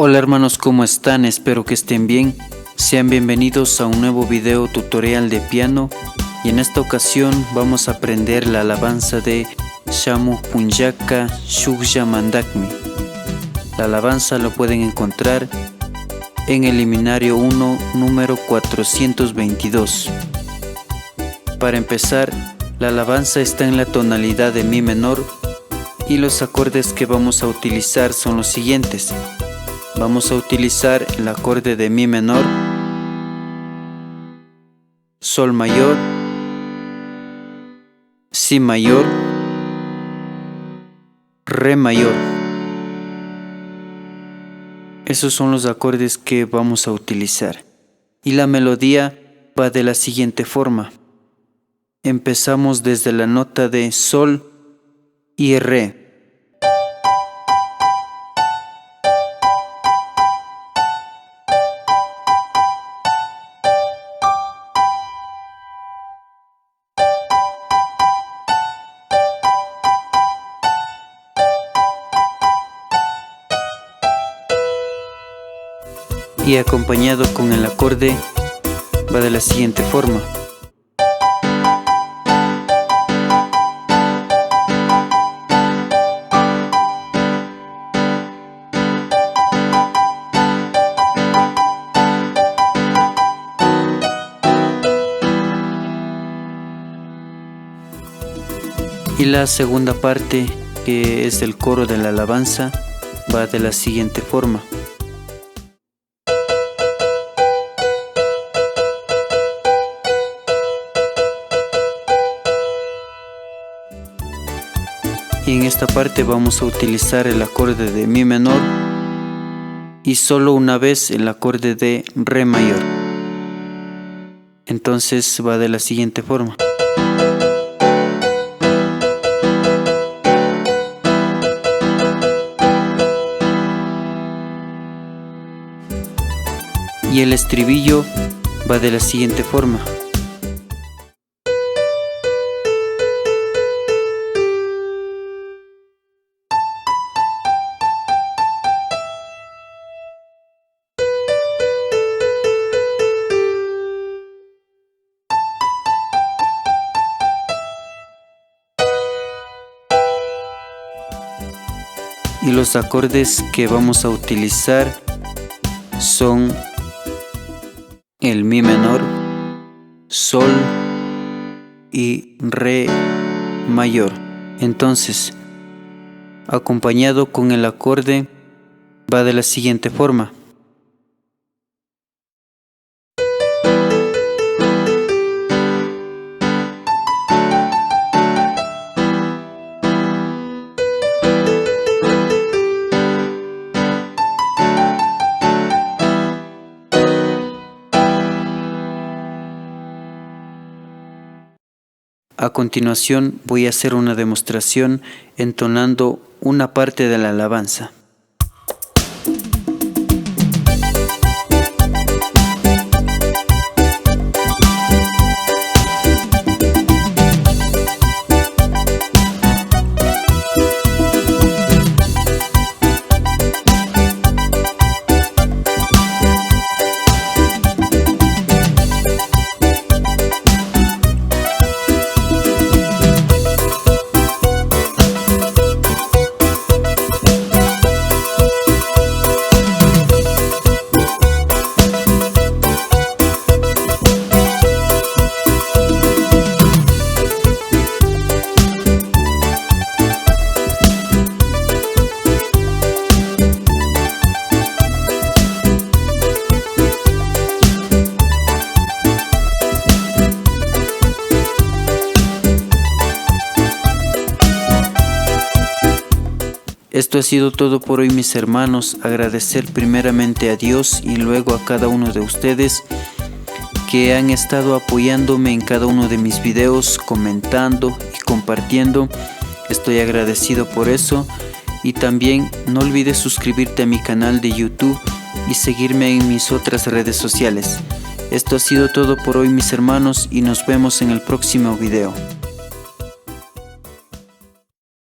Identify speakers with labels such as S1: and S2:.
S1: Hola hermanos, ¿cómo están? Espero que estén bien. Sean bienvenidos a un nuevo video tutorial de piano y en esta ocasión vamos a aprender la alabanza de Shamu Punjaka Shugja Mandakmi. La alabanza lo pueden encontrar en el liminario 1, número 422. Para empezar, la alabanza está en la tonalidad de mi menor y los acordes que vamos a utilizar son los siguientes. Vamos a utilizar el acorde de mi menor, sol mayor, si mayor, re mayor. Esos son los acordes que vamos a utilizar. Y la melodía va de la siguiente forma. Empezamos desde la nota de sol y re. Y acompañado con el acorde va de la siguiente forma. Y la segunda parte, que es el coro de la alabanza, va de la siguiente forma. Y en esta parte vamos a utilizar el acorde de mi menor y solo una vez el acorde de re mayor. Entonces va de la siguiente forma. Y el estribillo va de la siguiente forma. Y los acordes que vamos a utilizar son el mi menor, sol y re mayor. Entonces, acompañado con el acorde va de la siguiente forma. A continuación voy a hacer una demostración entonando una parte de la alabanza. Esto ha sido todo por hoy, mis hermanos. Agradecer primeramente a Dios y luego a cada uno de ustedes que han estado apoyándome en cada uno de mis videos, comentando y compartiendo. Estoy agradecido por eso. Y también no olvides suscribirte a mi canal de YouTube y seguirme en mis otras redes sociales. Esto ha sido todo por hoy, mis hermanos, y nos vemos en el próximo video.